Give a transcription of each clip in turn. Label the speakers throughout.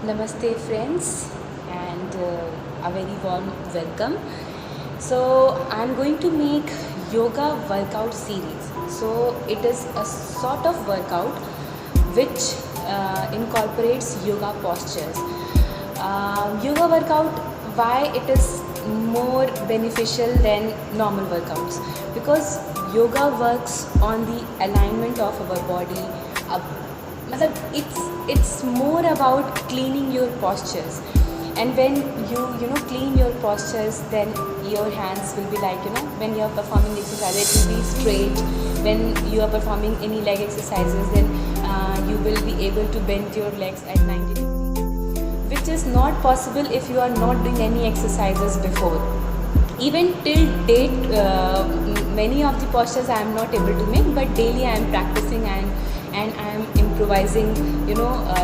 Speaker 1: Namaste, friends, and a very warm welcome. So, I'm going to make yoga workout series. So, it is a sort of workout which incorporates yoga postures. Yoga workout, why it is more beneficial than normal workouts? Because yoga works on the alignment of our body. It's more about cleaning your postures, and when you clean your postures, then your hands will be like, when you are performing exercises, it will be straight. When you are performing any leg exercises, then you will be able to bend your legs at 90 degrees, which is not possible if you are not doing any exercises before. Even till date, many of the postures I am not able to make, but daily I am practicing and I am improvising,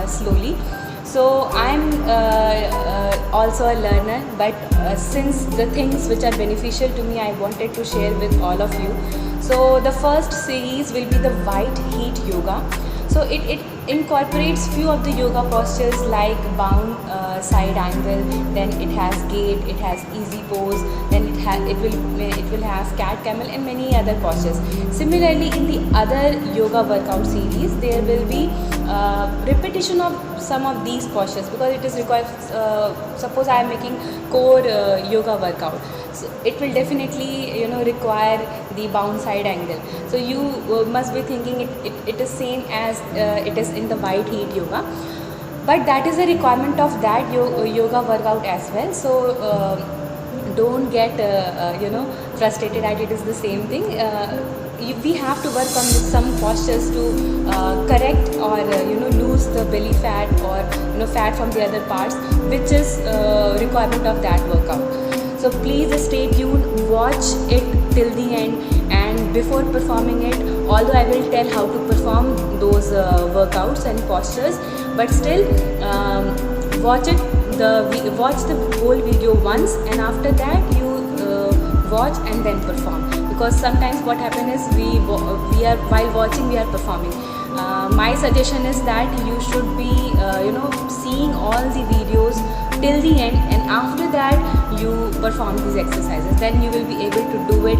Speaker 1: slowly. So I am also a learner, but since the things which are beneficial to me, I wanted to share with all of you. So the first series will be the white heat yoga. So it incorporates few of the yoga postures like bound side angle, then it has gate, it has easy pose, then it will have cat camel and many other postures. Similarly, in the other yoga workout series, there will be repetition of some of these postures, because it is required. Suppose I am making core yoga workout, so it will definitely require the bound side angle. So you must be thinking it is same as it is in the white heat yoga, but that is a requirement of that yoga workout as well. So don't get frustrated that it is the same thing. We have to work on some postures to correct or lose the belly fat or fat from the other parts, which is requirement of that workout. So please stay tuned, watch it till the end, and before performing it, although I will tell how to perform those workouts and postures, but still watch the whole video once, and after that you watch and then perform. Because sometimes what happens is we are, while watching, we are performing. My suggestion is that you should be seeing all the videos till the end, and after that you perform these exercises. Then you will be able to do it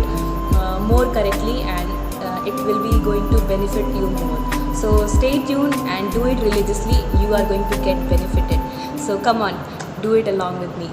Speaker 1: more correctly, and it will be going to benefit you more. So stay tuned and do it religiously. You are going to get benefited. So come on, do it along with me.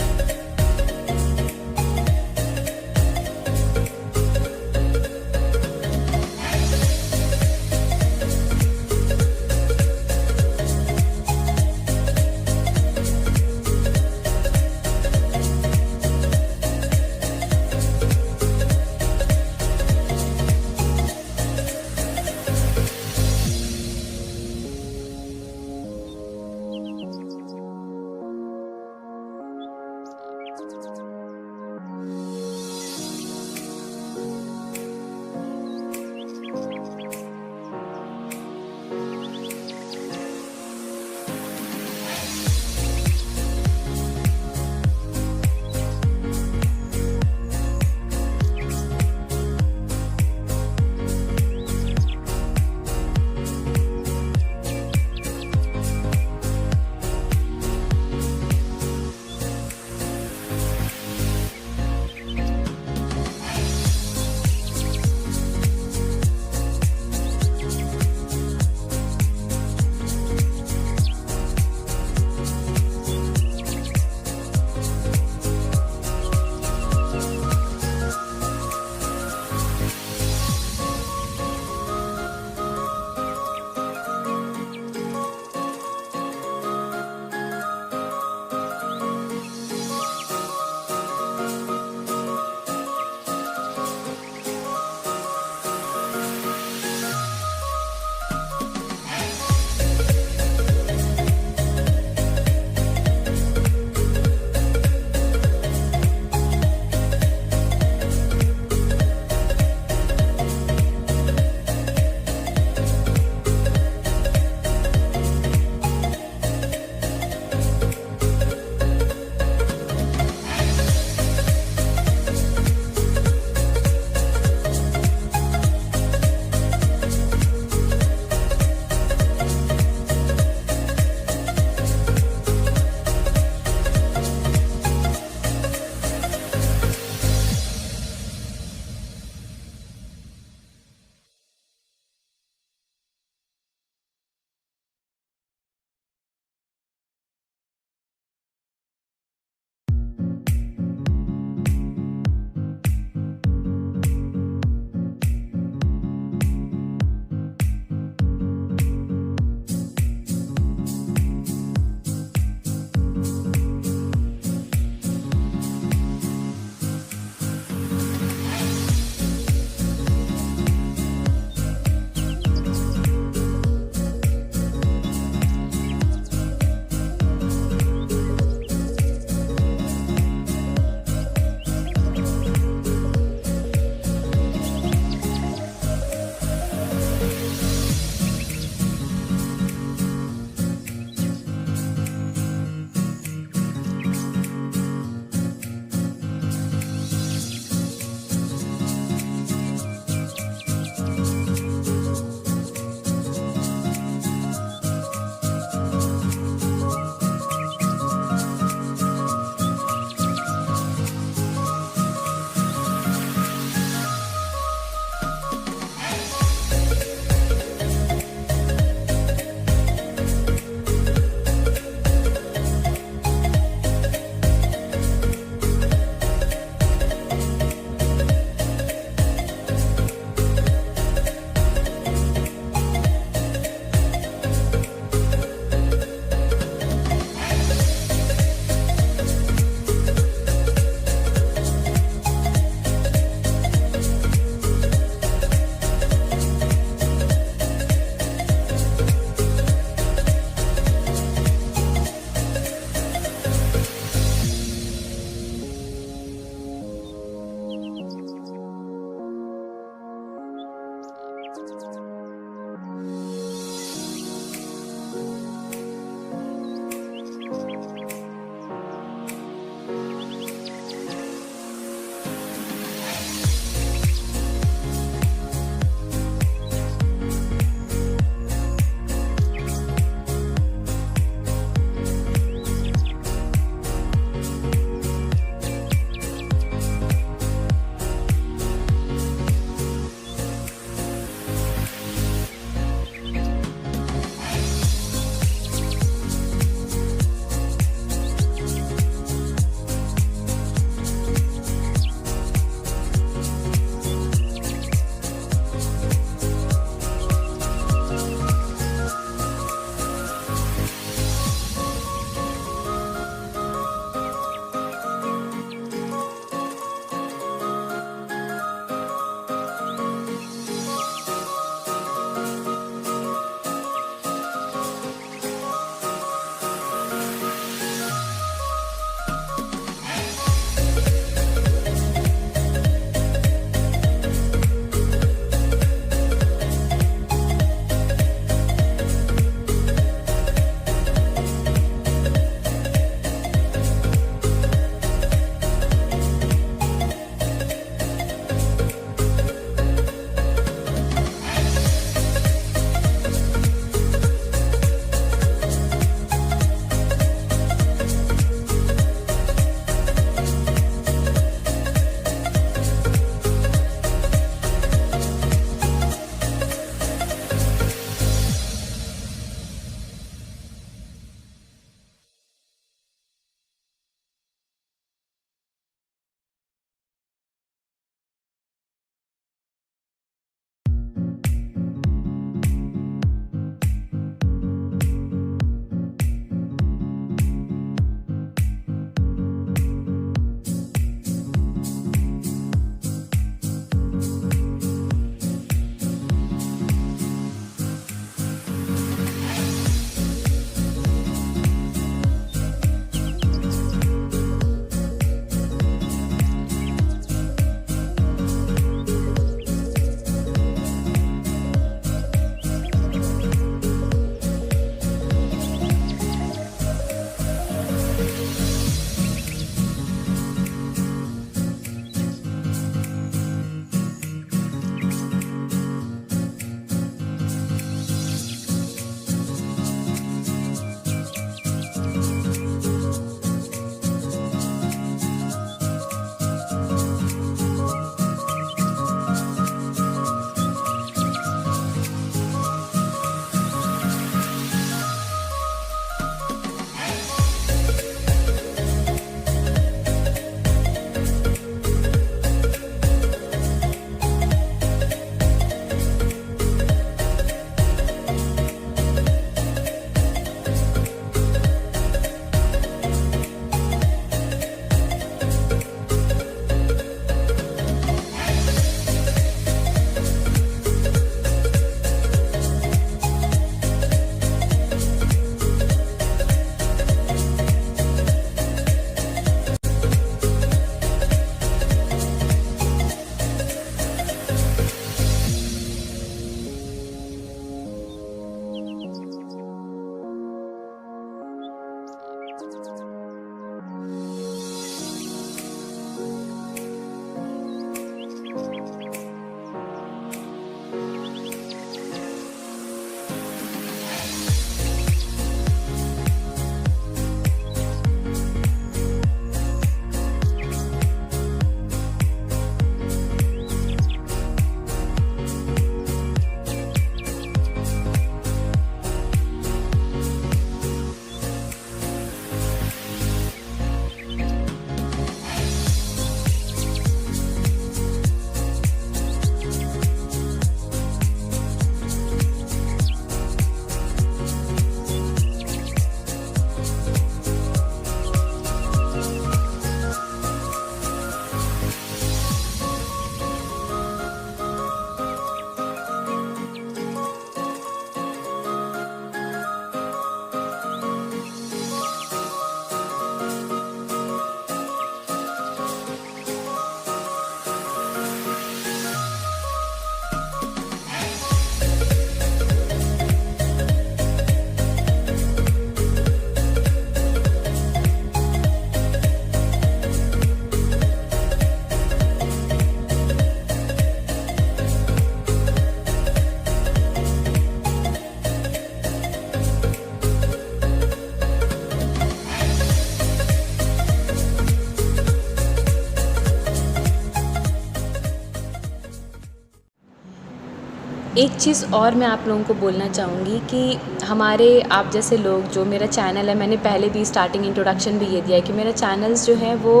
Speaker 1: एक चीज़ और मैं आप लोगों को बोलना चाहूँगी कि हमारे आप जैसे लोग, जो मेरा चैनल है, मैंने पहले भी स्टार्टिंग इंट्रोडक्शन भी ये दिया है कि मेरा चैनल्स जो है वो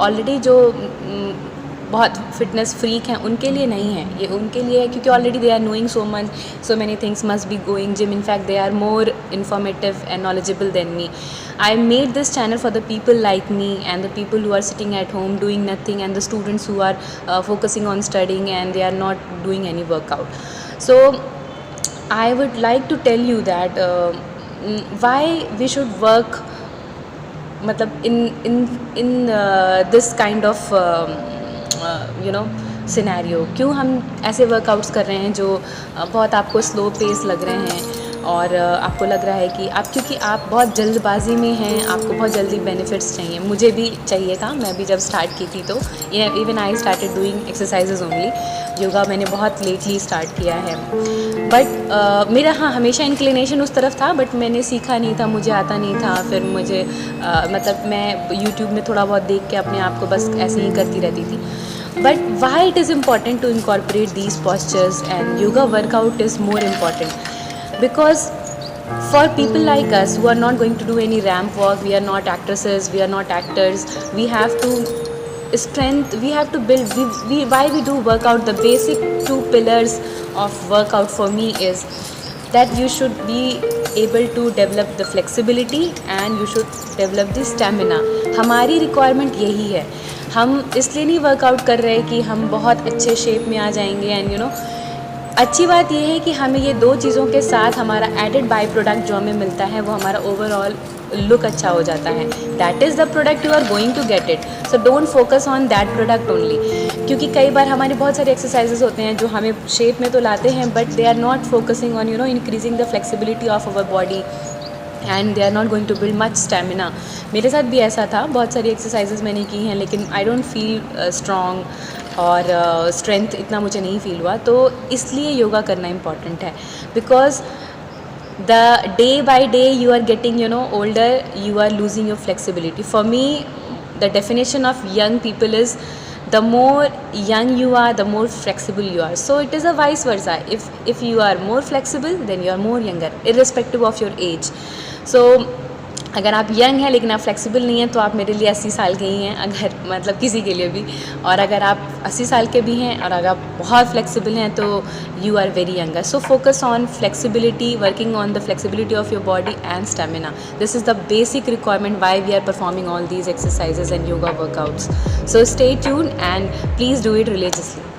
Speaker 1: ऑलरेडी जो बहुत फिटनेस फ्रीक हैं उनके लिए नहीं है, ये उनके लिए है क्योंकि already they are knowing so many things, must be going gym, in fact they are more informative and knowledgeable than me. I made this channel for the people like me and the people who are sitting at home doing nothing, and the students who are focusing on studying and they are not doing any workout. So I would like to tell you that why we should work, मतलब in this kind of you know scenario, क्यों हम ऐसे workouts कर रहे हैं जो बहुत आपको स्लो पेस लग रहे हैं और आपको लग रहा है कि आप, क्योंकि आप बहुत जल्दबाजी में हैं, आपको बहुत जल्दी बेनिफिट्स चाहिए। मुझे भी चाहिए था, मैं भी जब स्टार्ट की थी तो even I started doing exercises only. Yoga मैंने बहुत लेटली स्टार्ट किया है, बट मेरा हाँ हमेशा इंक्लिनेशन उस तरफ था, बट मैंने सीखा नहीं था, मुझे आता नहीं था। फिर मुझे मतलब मैं यूट्यूब में थोड़ा बहुत देख के अपने आप को बस ऐसे ही करती रहती थी। But why it is important to incorporate these postures and yoga workout is more important? Because for people like us who are not going to do any ramp walk, we are not actresses, we are not actors, we have to build, why we do workout, the basic 2 pillars of workout for me is that you should be able to develop the flexibility and you should develop the stamina. हमारी requirement यही है। हम इसलिए नहीं workout कर रहे कि हम बहुत अच्छे शेप में आ जाएंगे एंड अच्छी बात यह है कि हमें ये 2 चीज़ों के साथ हमारा एडेड बाई प्रोडक्ट जो हमें मिलता है वो हमारा ओवरऑल लुक अच्छा हो जाता है। That is the product you are going to get it, so don't focus on that product only. क्योंकि कई बार हमारे बहुत सारे एक्सरसाइजेज होते हैं जो हमें शेप में तो लाते हैं, but they are not focusing on increasing the flexibility of our body and they are not going to build much stamina. मेरे साथ भी ऐसा था, बहुत सारी एक्सरसाइजेज मैंने की हैं लेकिन आई डोंट फील स्ट्रॉन्ग और स्ट्रेंथ इतना मुझे नहीं फील हुआ। तो इसलिए योगा करना इम्पॉर्टेंट है, because the day by day you are getting older, you are losing your flexibility. For me, the definition of young people is the more young you are, the more flexible you are. So it is a vice versa. If you are more flexible, then you are more younger, irrespective of your age. So अगर आप young हैं लेकिन आप flexible नहीं हैं तो आप मेरे लिए 80 साल के ही हैं, अगर मतलब किसी के लिए भी। और अगर आप 80 साल के भी हैं और अगर आप बहुत फ्लेक्सिबल हैं तो you are very younger. So focus on flexibility, working on the flexibility of your body and stamina. This is the basic requirement why we are performing all these exercises and yoga workouts. So stay tuned and please do it religiously.